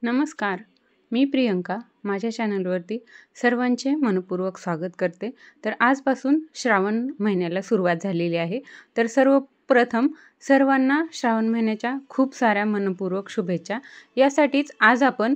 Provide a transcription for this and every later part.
नमस्कार, मी प्रियंका. माझ्या चॅनलवरती सर्वांचे मनपूर्वक स्वागत करते. तर आजपासून श्रावण महिन्याला सुरुवात झालेली आहे. तर सर्वप्रथम सर्वांना श्रावण महिन्याच्या खूप साऱ्या मनपूर्वक शुभेच्छा. यासाठीच आज आपण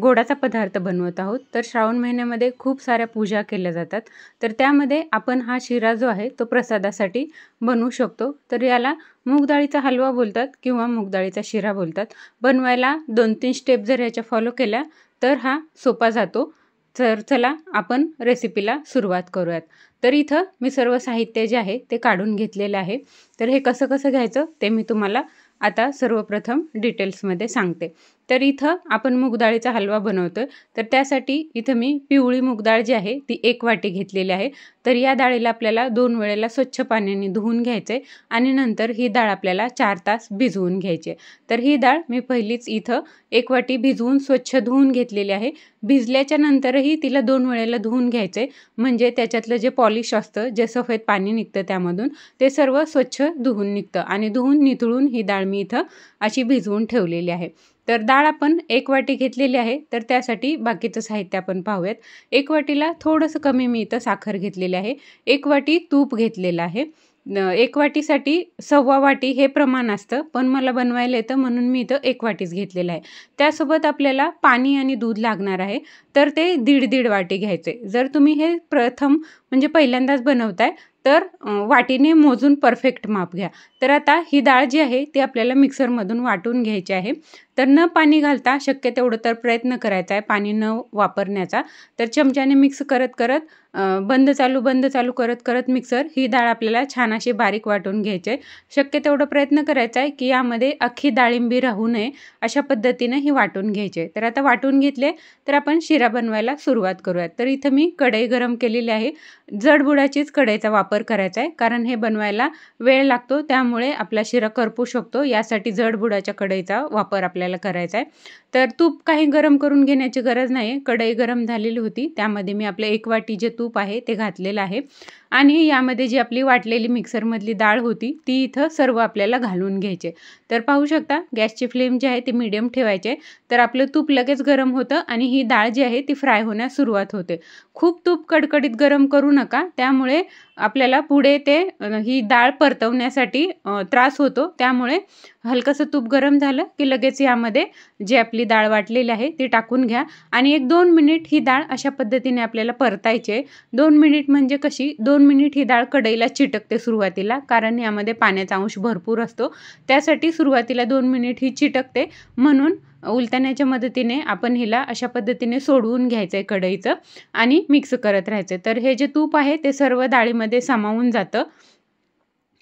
गोडाचा पदार्थ बनवत आहोत. तर श्रावण महिन्यामध्ये खूप साऱ्या पूजा केल्या जातात. तर त्यामध्ये आपण हा शिरा जो आहे तो प्रसादासाठी बनवू शकतो. तर याला मूग डाळीचा हलवा बोलतात किंवा मूग डाळीचा शिरा बोलतात. बनवायला 2-3 स्टेप जर याच्या फॉलो केल्या तर हा सोपा जातो. तर चला आपण रेसिपीला सुरुवात करूयात. तर इथं मी सर्व साहित्य जे आहे ते काढून घेतलेलं आहे. तर हे कसं कसं घ्यायचं ते मी तुम्हाला आता सर्वप्रथम डिटेल्समध्ये सांगते. तर इथं आपण मूग डाळीचा हलवा बनवतोय. तर त्यासाठी इथं मी पिवळी मूग डाळ जी आहे ती 1 वाटी घेतलेली आहे. तर या डाळीला आपल्याला 2 वेळेला स्वच्छ पाण्याने धुवून घ्यायचे आणि नंतर ही डाळ आपल्याला 4 तास भिजवून घ्यायची. तर ही डाळ मी पहिलीच इथं 1 वाटी भिजवून स्वच्छ धुवून घेतलेली आहे. भिजल्याच्या नंतरही तिला 2 वेळेला धुवून घ्यायचे, म्हणजे त्याच्यातलं जे पॉलिश असतं, जे सफेद पाणी निघतं त्यामधून, ते सर्व स्वच्छ धुवून निघतं आणि धुवून निथळून ही डाळ मी इथं अशी भिजवून ठेवलेली आहे. तर डाळ आपण 1 वाटी घेतलेली आहे. तर त्यासाठी बाकीचं साहित्य आपण पाहूयात. 1 वाटीला थोडंसं कमी मी इथं साखर घेतलेली आहे. 1 वाटी तूप घेतलेलं आहे. 1 वाटीसाठी 1.25 वाटी हे प्रमाण असतं, पण मला बनवायला येतं म्हणून मी इथं 1 वाटीच घेतलेलं आहे. त्यासोबत आपल्याला पाणी आणि दूध लागणार आहे. तर ते 1.5 वाटी घ्यायचे. जर तुम्ही हे प्रथम म्हणजे पहिल्यांदाच बनवताय तर वाटीने मोजून परफेक्ट माप घ्या. तर आता ही डाळ जी आहे ती आपल्याला मिक्सरमधून वाटून घ्यायची आहे. तर न पाणी घालता शक्य तेवढं तर प्रयत्न करायचा आहे पाणी न वापरण्याचा. तर चमच्याने मिक्स करत करत बंद चालू करत करत मिक्सर ही डाळ आपल्याला छान अशी बारीक वाटून घ्यायची आहे. शक्य तेवढं प्रयत्न करायचा आहे की यामध्ये अख्खी डाळिंबी राहू नये, अशा पद्धतीने ही वाटून घ्यायची आहे. तर आता वाटून घेतले तर आपण शिरा बनवायला सुरुवात करूयात. तर इथं मी कढई गरम केलेली आहे. जडबुडाचीच कढईचा वापर करायचा आहे, कारण हे बनवायला वेळ लागतो, त्यामुळे आपला शिरा करपू शकतो. यासाठी जडबुडाच्या कढईचा वापर आपल्याला करायचा आहे. तर तूप काही गरम करून घेण्याची गरज नाही. कढई गरम झालेली होती, त्यामध्ये मी आपले 1 वाटी जे तूप आहे ते घातलेलं आहे आणि यामध्ये जी आपली वाटलेली मिक्सरमधली डाळ होती ती इथं सर्व आपल्याला घालून घ्यायचे. तर पाहू शकता गॅसची फ्लेम जी आहे ती मीडियम ठेवायचे. तर आपलं तूप लगेच गरम होतं आणि ही डाळ जी आहे ती फ्राय होण्यास सुरुवात होते. खूप तूप कडकडीत गरम करू नका, त्यामुळे आपल्याला पुढे ते ही डाळ परतवण्यासाठी त्रास होतो. त्यामुळे हलकंसं तूप गरम झालं की लगेच यामध्ये जी आपली डाळ वाटलेली आहे ती टाकून घ्या आणि 1-2 मिनिट ही डाळ अशा पद्धतीने आपल्याला परतायची आहे. 2 मिनिट म्हणजे कशी, 2 मिनिट ही डाळ कढईला चिटकते सुरुवातीला, कारण यामध्ये पाण्याचा अंश भरपूर असतो. त्यासाठी सुरुवातीला 2 मिनिट ही चिटकते, म्हणून उलटण्याच्या मदतीने आपण हिला अशा पद्धतीने सोडवून घ्यायचं आहे कढईचं आणि मिक्स करत राहायचं. तर हे जे तूप आहे ते सर्व डाळीमध्ये सामावून जातं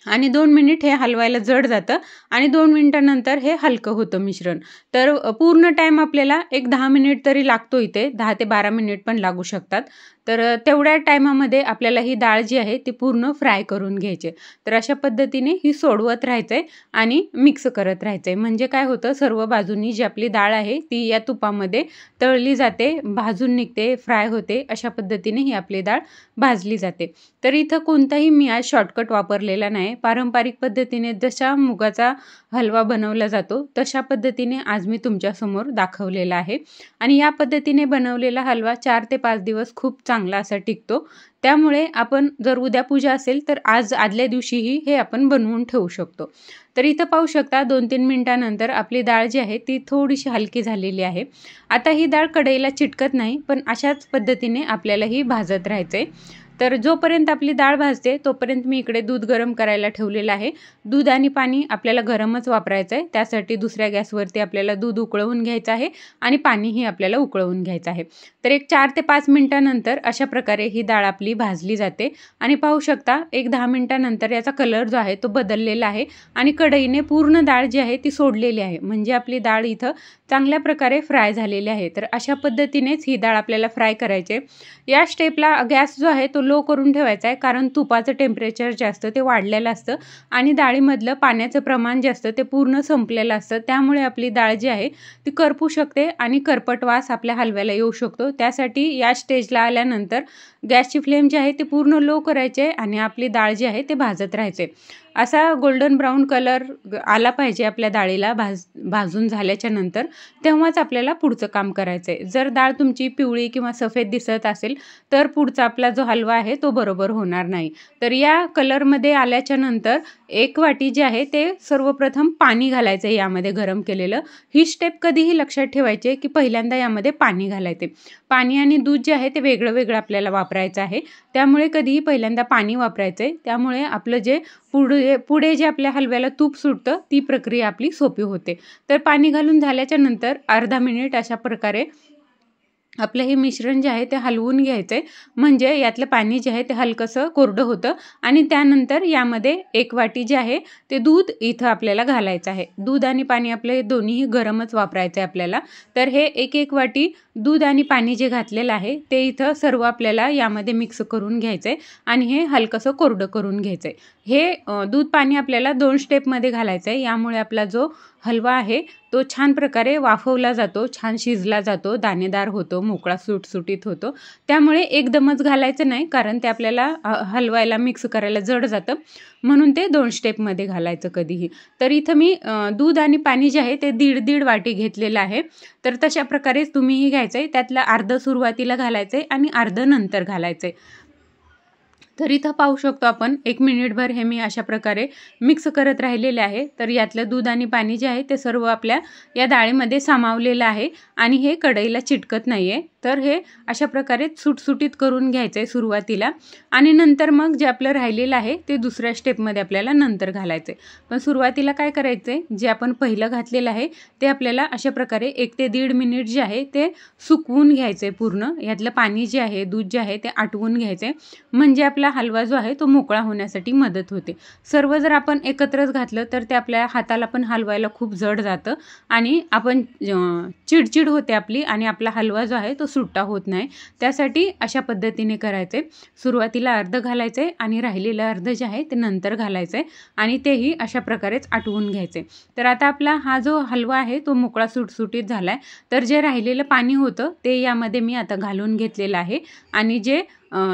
आणि 2 मिनिट हे हलवायला जड जातं आणि 2 मिनिटानंतर हे हलकं होतं मिश्रण. तर पूर्ण टाईम आपल्याला एक 10 मिनिट तरी लागतो इथे, 10 ते 12 मिनिट पण लागू शकतात. तर तेवढ्या टायमामध्ये आपल्याला ही डाळ जी आहे ती पूर्ण फ्राय करून घ्यायची. तर अशा पद्धतीने ही सोडवत राहायचंय आणि मिक्स करत राहायचंय, म्हणजे काय होतं, सर्व बाजूनी जी आपली डाळ आहे ती या तुपामध्ये तळली जाते, भाजून निघते, फ्राय होते. अशा पद्धतीने ही आपली डाळ भाजली जाते. तर इथं कोणताही मी आज शॉर्टकट वापरलेला नाही. पारंपरिक पद्धतीने जशा मुगाचा हलवा बनवला जातो तशा पद्धतीने आज मी तुमच्यासमोर दाखवलेला आहे आणि या पद्धतीने बनवलेला हलवा 4 ते 5 दिवस खूप चांगला असा टिकतो. त्यामुळे आपण जर उद्या पूजा असेल तर आज आदल्या दिवशीही हे आपण बनवून ठेवू शकतो. तर इथं पाहू शकता 2-3 मिनिटानंतर आपली डाळ जी आहे ती थोडीशी हलकी झालेली आहे. आता ही डाळ कढईला चिटकत नाही, पण अशाच पद्धतीने आपल्याला ही भाजत राहायचंय. तर जोपर्यंत आपली डाळ भाजते तोपर्यंत मी इकडे दूध गरम करायला ठेवलेलं आहे. दूध आणि पाणी आपल्याला गरमच वापरायचं आहे. त्यासाठी दुसऱ्या गॅसवरती आपल्याला दूध उकळवून घ्यायचं आहे आणि पाणीही आपल्याला उकळवून घ्यायचं आहे. तर एक 4 ते 5 मिनिटानंतर अशा प्रकारे ही डाळ आपली भाजली जाते आणि पाहू शकता एक 10 मिनिटानंतर याचा कलर जो आहे तो बदललेला आहे आणि कढईने पूर्ण डाळ जी आहे ती सोडलेली आहे, म्हणजे आपली डाळ इथं चांगल्या प्रकारे फ्राय झालेली आहे. तर अशा पद्धतीनेच ही डाळ आपल्याला फ्राय करायची. या स्टेपला गॅस जो आहे तो लो करून ठेवायचा आहे, कारण तुपाचं टेम्परेचर जे असतं ते वाढलेलं असतं आणि डाळीमधलं पाण्याचं प्रमाण जे असतं ते पूर्ण संपलेलं असतं. त्यामुळे आपली डाळ जी आहे ती करपू शकते आणि करपट वास आपल्या हलव्याला येऊ शकतो. त्यासाठी या स्टेजला आल्यानंतर गॅसची फ्लेम जी आहे ती पूर्ण लो करायची आणि आपली डाळ जी आहे ते भाजत राहायचे. असा गोल्डन ब्राऊन कलर आला पाहिजे आपल्या डाळीला भाजून झाल्याच्या नंतर, तेव्हाच आपल्याला पुढचं काम करायचं आहे. जर डाळ तुमची पिवळी किंवा सफेद दिसत असेल तर पुढचा आपला जो हलवा आहे तो बरोबर होणार नाही. तर या कलरमध्ये आल्याच्या नंतर 1 वाटी जे आहे ते सर्वप्रथम पाणी घालायचं आहे यामध्ये गरम केलेलं. ही स्टेप कधीही लक्षात ठेवायची की पहिल्यांदा यामध्ये पाणी घालायचे. पाणी आणि दूध जे आहे ते वेगळं वेगळं आपल्याला वापरायचं आहे. त्यामुळे कधीही पहिल्यांदा पाणी वापरायचं आहे. त्यामुळे आपलं जे पुढे जे आपल्या हलव्याला तूप सुटतं ती प्रक्रिया आपली सोपी होते. तर पाणी घालून झाल्याच्या नंतर अर्धा मिनिट अशा प्रकारे आपलं हे मिश्रण जे आहे ते हलवून घ्यायचं आहे. म्हणजे यातलं पाणी जे आहे ते हलकंसं कोरडं होतं आणि त्यानंतर यामध्ये 1 वाटी जे आहे ते दूध इथं आपल्याला घालायचं आहे. दूध आणि पाणी आपले दोन्हीही गरमच वापरायचं आहे आपल्याला. तर हे 1 वाटी दूध आणि पाणी जे घातलेलं आहे ते इथं सर्व आपल्याला यामध्ये मिक्स करून घ्यायचं आहे आणि हे हलकंसं कोरडं करून घ्यायचं आहे. हे दूध पाणी आपल्याला 2 स्टेपमध्ये घालायचं आहे. यामुळे आपला जो हलवा आहे तो छान प्रकारे वाफवला जातो, छान शिजला जातो, दाणेदार होतो, मोकळा सुटसुटीत होतो. त्यामुळे एकदमच घालायचं नाही, कारण ते आपल्याला हलवायला मिक्स करायला जड जातं, म्हणून ते 2 स्टेपमध्ये घालायचं कधीही. तर इथं मी दूध आणि पाणी जे आहे ते 1.5 वाटी घेतलेलं आहे. तर तशा प्रकारेच तुम्हीही घ्यायचं आहे. त्यातलं अर्धं सुरुवातीला घालायचं आहे आणि अर्धं नंतर घालायचं आहे. तर इथं पाहू शकतो आपण 1 मिनिटभर हे मी अशा प्रकारे मिक्स करत राहिलेले आहे. तर यातलं दूध आणि पाणी जे आहे ते सर्व आपल्या या डाळीमध्ये सामावलेलं आहे आणि हे कढईला चिटकत नाही आहे. तर हे अशा प्रकारे सुटसुटीत करून घ्यायचं आहे सुरुवातीला आणि नंतर मग जे आपलं राहिलेलं आहे ते दुसऱ्या स्टेपमध्ये आपल्याला नंतर घालायचं आहे. पण सुरुवातीला काय करायचं आहे, जे आपण पहिलं घातलेलं आहे ते आपल्याला अशा प्रकारे 1 ते 1.5 मिनिट जे आहे ते सुकवून घ्यायचं आहे पूर्ण. यातलं पाणी जे आहे, दूध जे आहे ते आटवून घ्यायचं आहे. म्हणजे आपला हलवा जो आहे तो मोकळा होण्यासाठी मदत होते. सर्व जर आपण एकत्रच घातलं तर ते आपल्या हाताला पण हलवायला खूप जड जातं आणि आपण चिडचिड होते आपली आणि आपला हलवा जो आहे तो सुट्टा होत नाही. त्यासाठी अशा पद्धतीने करायचे. सुरुवातीला अर्ध घालायचे आणि राहिलेलं अर्ध जे आहे ते नंतर घालायचे आणि तेही अशा प्रकारेच आटवून घ्यायचे. तर आता आपला हा जो हलवा आहे तो मोकळा सुटसुटीत झालाय. तर जे राहिलेलं पाणी होतं ते यामध्ये मी आता घालून घेतलेलं आहे आणि जे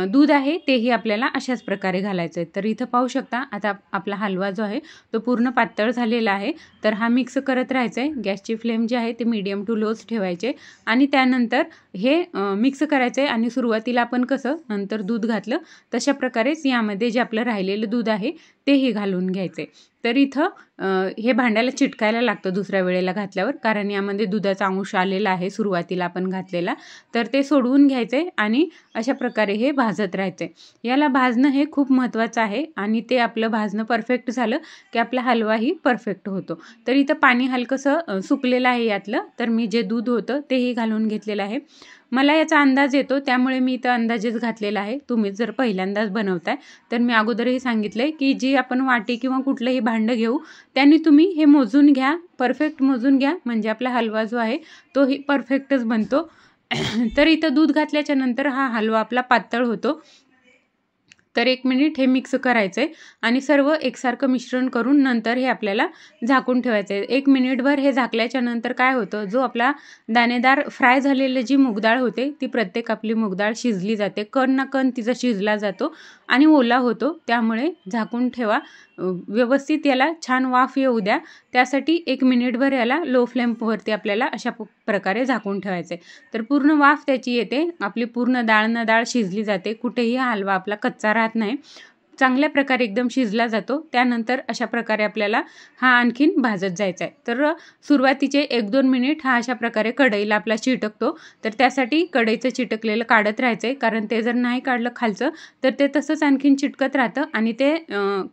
दूध आहे तेही आपल्याला अशाच प्रकारे घालायचं आहे. तर इथं पाहू शकता आता आपला हलवा जो आहे तो पूर्ण पातळ झालेला आहे. तर हा मिक्स करत राहायचं आहे. गॅसची फ्लेम जी आहे ते मीडियम टू लोच ठेवायचे आणि त्यानंतर हे मिक्स करायचं आहे आणि सुरुवातीला आपण कसं नंतर दूध घातलं तशा प्रकारेच यामध्ये जे आपलं राहिलेलं दूध आहे तेही घालून घ्यायचे. तर इथं हे भांड्याला चिटकायला लागतं दुसऱ्या वेळेला घातल्यावर, कारण यामध्ये दुधाचा अंश आलेला आहे सुरुवातीला आपण घातलेला. तर ते सोडवून घ्यायचे आणि अशा प्रकारे हे भाजत राहायचे. याला भाजणं हे खूप महत्त्वाचं आहे आणि ते आपलं भाजणं परफेक्ट झालं की आपला हलवाही परफेक्ट होतो. तर इथं पाणी हलकंसं सुकलेलं आहे यातलं. तर मी जे दूध होतं तेही घालून घेतलेलं आहे. मला याचा अंदाज येतो त्यामुळे मी इथं अंदाजेच घातलेला आहे. तुम्ही जर पहिल्यांदाच बनवताय तर मी अगोदरही सांगितलंय की जी आपण वाटी किंवा कुठलंही भांडं घेऊ त्यांनी तुम्ही हे मोजून घ्या, परफेक्ट मोजून घ्या, म्हणजे आपला हलवा जो आहे तोही परफेक्टच बनतो. तर इथं दूध घातल्याच्या नंतर हा हलवा आपला पातळ होतो. तर 1 मिनिट हे मिक्स करायचं आहे आणि सर्व एकसारखं मिश्रण करून नंतर हे आपल्याला झाकून ठेवायचं आहे. 1 मिनिटभर हे झाकल्याच्या नंतर काय होतं, जो आपला दाणेदार फ्राय झालेली जी मूगडाळ होते ती प्रत्येक आपली मूगडाळ शिजली जाते. कण ना कण तिचा शिजला जातो आणि ओला होतो. त्यामुळे झाकून ठेवा, व्यवस्थित याला छान वाफ येऊ द्या. त्यासाठी 1 मिनिटभर याला लो फ्लेमवरती आपल्याला अशा प्रकारे झाकून ठेवायचे. तर पूर्ण वाफ त्याची येते, आपली पूर्ण डाळ न डाळ शिजली जाते, कुठेही हलवा आपला कच्चा राहत नाही, चांगल्या प्रकारे एकदम शिजला जातो. त्यानंतर अशा प्रकारे आपल्याला हा आणखीन भाजत जायचा आहे. तर सुरुवातीचे 1-2 मिनिट हा अशा प्रकारे कढईला आपला चिटकतो. तर त्यासाठी कढईचं चिटकलेलं काढत राहायचं आहे, कारण ते जर नाही काढलं खालचं तर ते तसंच आणखीन चिटकत राहतं आणि ते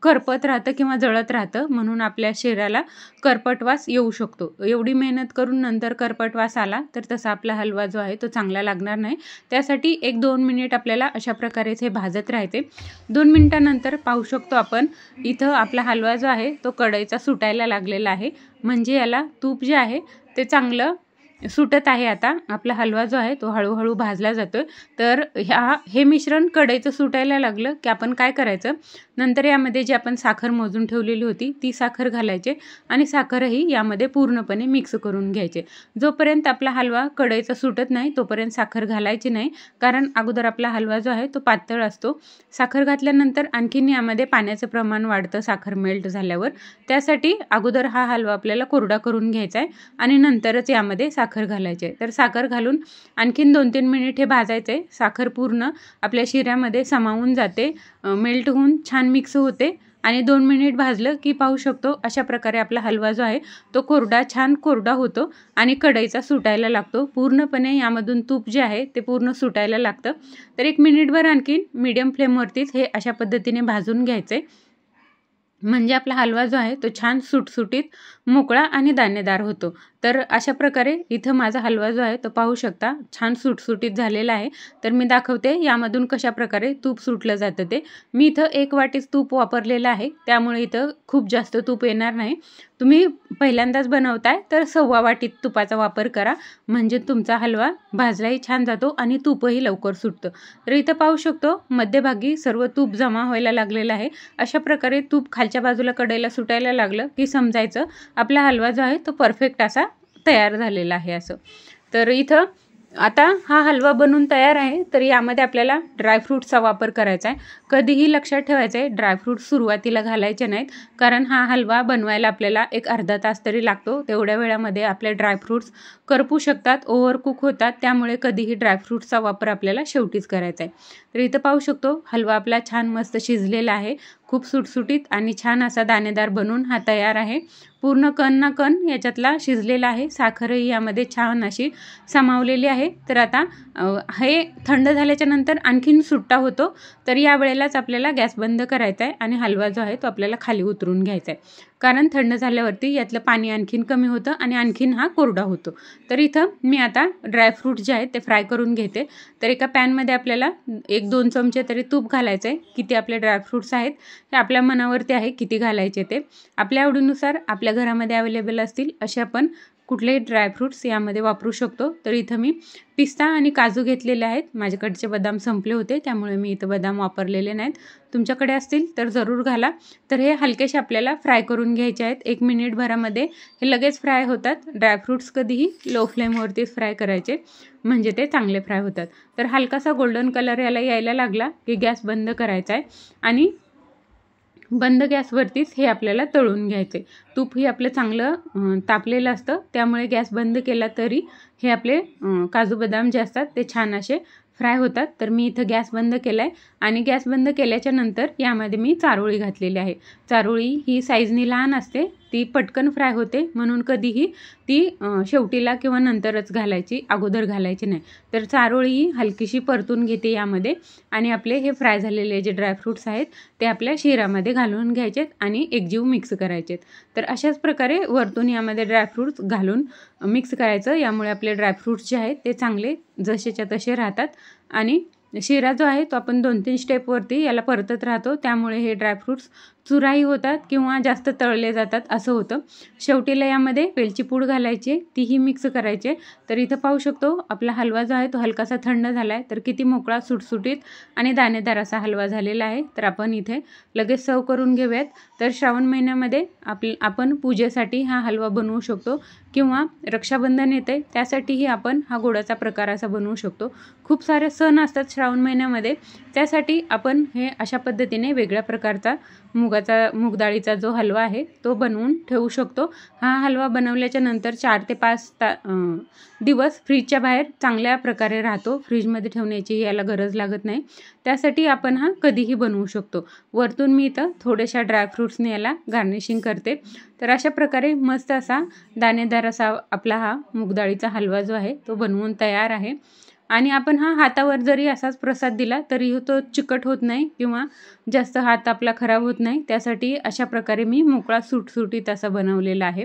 करपत राहतं किंवा जळत राहतं, म्हणून आपल्या शरीराला करपटवास येऊ शकतो. एवढी मेहनत करून नंतर करपटवास आला तर तसा आपला हलवा जो आहे तो चांगला लागणार नाही. त्यासाठी 1-2 मिनिट आपल्याला अशा प्रकारेच हे भाजत राहायचे. 2 मिनिटांनंतर पाहू शकतो आपण इथं आपला हलवा जो आहे तो कढईचा सुटायला लागलेला आहे. म्हणजे याला तूप जे आहे ते चांगलं सुटत आहे. आता आपला हलवा जो आहे तो हळूहळू भाजला जातोय. तर हे मिश्रण कढईचं सुटायला लागलं की आपण काय करायचं, नंतर यामध्ये जी आपण साखर मोजून ठेवलेली होती ती साखर घालायचे आणि साखरही यामध्ये पूर्णपणे मिक्स करून घ्यायचे. जोपर्यंत आपला हलवा कढईचा सुटत नाही तोपर्यंत साखर घालायची नाही, कारण अगोदर आपला हलवा जो आहे तो पातळ असतो. साखर घातल्यानंतर आणखीन यामध्ये पाण्याचं प्रमाण वाढतं साखर मेल्ट झाल्यावर. त्यासाठी अगोदर हा हलवा आपल्याला कोरडा करून घ्यायचा आहे आणि नंतरच यामध्ये साखर घालायचे. तर साखर घालून आणखीन 2-3 मिनिट हे भाजायचे. साखर पूर्ण आपल्या शिऱ्यामध्ये सामावून जाते, मेल्ट होऊन छान मिक्स होते आणि 2 मिनिट भाजलं की पाहू शकतो अशा प्रकारे आपला हलवा जो आहे तो छान कोरडा होतो आणि कढईचा सुटायला लागतो. पूर्णपणे यामधून तूप जे आहे ते पूर्ण सुटायला लागतं. तर 1 मिनिटभर आणखीन मीडियम फ्लेमवरतीच हे अशा पद्धतीने भाजून घ्यायचे, म्हणजे आपला हलवा जो आहे तो छान सुटसुटीत, मोकळा आणि दाणेदार होतो. तर अशा प्रकारे इथं माझा हलवा जो आहे तो पाहू शकता छान सुटसुटीत झालेला आहे. तर मी दाखवते यामधून कशा प्रकारे तूप सुटलं जातं ते. मी इथं 1 वाटीच तूप वापरलेलं आहे, त्यामुळे इथं खूप जास्त तूप येणार नाही. तुम्ही पहिल्यांदाच बनवताय तर 1.25 वाटीत तुपाचा वापर करा, म्हणजे तुमचा हलवा भाजलाही छान जातो आणि तूपही लवकर सुटतं. तर इथं पाहू शकतो मध्यभागी सर्व तूप जमा व्हायला लागलेलं आहे. अशा प्रकारे तूप खालच्या बाजूला कढईला सुटायला लागलं की समजायचं आपला हलवा जो आहे तो परफेक्ट असा तयार झालेला आहे असं. तर इथं आता हा हलवा बनून तयार आहे. तर यामध्ये आपल्याला ड्रायफ्रूट्सचा वापर करायचा आहे. कधीही लक्षात ठेवायचं आहे ड्रायफ्रूट सुरुवातीला घालायचे नाहीत, कारण हा हलवा बनवायला आपल्याला 1 अर्धा तास तरी लागतो. तेवढ्या वेळामध्ये आपले ड्रायफ्रूट्स करपू शकतात, ओव्हरकुक होतात, त्यामुळे कधीही ड्रायफ्रूट्सचा वापर आपल्याला शेवटीच करायचा आहे. तर इथं पाहू शकतो हलवा आपला छान मस्त शिजलेला आहे, खूप सुटसुटीत आणि छान असा दाणेदार बनून हा तयार आहे. पूर्ण कण ना कण याच्यातला शिजलेला आहे, साखरही यामध्ये छान अशी सामावलेली आहे. तर आता हे थंड झाल्याच्या नंतर आणखीन सुट्टा होतो, तर या वेळेलाच आपल्याला गॅस बंद करायचा आहे आणि हलवा जो आहे तो आपल्याला खाली उतरून घ्यायचा आहे, कारण थंड झाल्यावरती यातलं पाणी आणखीन कमी होतं आणि आणखीन हा कोरडा होतो. तर इथं मी आता ड्रायफ्रूट जे आहेत ते फ्राय करून घेते. तर एका पॅनमध्ये आपल्याला 1-2 चमचे तरी तूप घालायचं आहे. किती आपले ड्रायफ्रूट्स आहेत हे आपल्या मनावरती आहे किती घालायचे ते. आपल्या आवडीनुसार आपल्या घरामध्ये अवेलेबल असतील असे आपण कुठलेही ड्रायफ्रूट्स यामध्ये वापरू शकतो. तर इथं मी पिस्ता आणि काजू घेतलेले आहेत. माझ्याकडचे बदाम संपले होते त्यामुळे मी इथं बदाम वापरलेले नाहीत. तुमच्याकडे असतील तर जरूर घाला. तर हे हलकेसे आपल्याला फ्राय करून घ्यायचे आहेत. 1 मिनिटभरामध्ये हे लगेच फ्राय होतात. ड्रायफ्रूट्स कधीही लो फ्लेमवरतीच फ्राय करायचे, म्हणजे ते चांगले फ्राय होतात. तर हलकासा गोल्डन कलर यायला लागला की गॅस बंद करायचा आहे आणि बंद गॅसवरतीच हे आपल्याला तळून घ्यायचे. तूप ही आपलं चांगलं तापलेलं असतं, त्यामुळे गॅस बंद केला तरी हे आपले काजू बदाम जे असतात ते छान असे फ्राय होतात. तर मी इथं गॅस बंद केला आहे आणि गॅस बंद केल्याच्या नंतर यामध्ये मी चारोळी घातलेली आहे. चारोळी ही साईजनी लहान असते, ती पटकन फ्राय होते, म्हणून कधीही ती शेवटीला किंवा नंतरच घालायची, अगोदर घालायची नाही. तर चारोळी ही हलकीशी परतून घेते यामध्ये आणि आपले हे फ्राय झालेले जे ड्रायफ्रूट्स आहेत ते आपल्या शिऱ्यामध्ये घालून घ्यायचेत आणि एकजीव मिक्स करायचेत. तर अशाच प्रकारे वरतून यामध्ये ड्रायफ्रूट्स घालून मिक्स करायचं. यामुळे आपले ड्रायफ्रूट्स जे आहेत ते चांगले जसेच्या तसे राहतात आणि शिरा जो आहे तो आपण 2-3 स्टेपवरती याला परतत राहतो, त्यामुळे हे ड्रायफ्रूट्स चुराही होतात किंवा जास्त तळले जातात असं होतं. शेवटीला यामध्ये वेलची पूड घालायची, तीही मिक्स करायचे. तर इथं पाहू शकतो आपला हलवा जो आहे तो हलकासा थंड झाला आहे. तर किती मोकळा, सुटसुटीत आणि दाणेदार असा हलवा झालेला आहे. तर आपण इथे लगेच सर्व करून घेऊयात. तर श्रावण महिन्यामध्ये आपण पूजेसाठी हा हलवा बनवू शकतो किंवा रक्षाबंधन येते त्यासाठीही आपण हा गोडाचा प्रकार असा बनवू शकतो. खूप सारे सण असतात श्रावण महिन्यामध्ये, त्यासाठी आपण हे अशा पद्धतीने वेगळ्या प्रकारचा मूग डाळीचा जो हलवा आहे तो बनवून ठेवू शकतो. हा हलवा बनवल्याच्या नंतर 4 ते 5 दिवस फ्रीजच्या बाहेर चांगल्या प्रकारे राहतो. फ्रीजमध्ये ठेवण्याची याला गरज लागत नाही, त्यासाठी आपण हा कधीही बनवू शकतो. वरतून मी इथं थोड्याशा ड्रायफ्रूट्सने याला गार्निशिंग करते. तर अशा प्रकारे मस्त असा दाणेदार असा आपला हा मूग डाळीचा हलवा जो आहे तो बनवून तयार आहे. आणि आपण हा हातावर जरी असाच प्रसाद दिला तरी तो चिकट होत नाही किंवा जास्त हात आपला खराब होत नाही, त्यासाठी अशा प्रकारे मी मोकळा सुटसुटीत असा बनवलेला आहे.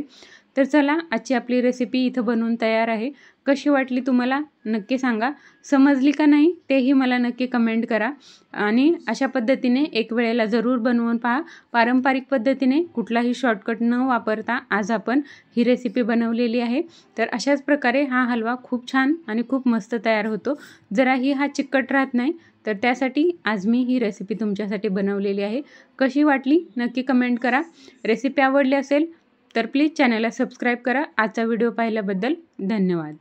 तर चला, आजची आपली रेसिपी इथं बनवून तयार आहे. कशी वाटली तुम्हाला नक्की सांगा. समजली का नाही तेही मला नक्की कमेंट करा. आणि अशा पद्धतीने एक वेळेला जरूर बनवून पहा. पारंपरिक पद्धतीने कुठलाही शॉर्टकट न वापरता आज आपण ही रेसिपी बनवलेली आहे. तर अशाच प्रकारे हा हलवा खूप छान आणि खूप मस्त तयार होतो. जराही हा चिकट राहत नाही. तर त्यासाठी आज मी ही रेसिपी तुमच्यासाठी बनवलेली आहे. कशी वाटली नक्की कमेंट करा. रेसिपी आवडली असेल तर प्लीज चॅनलला सबस्क्राईब करा. आजचा व्हिडिओ पाहिल्याबद्दल धन्यवाद.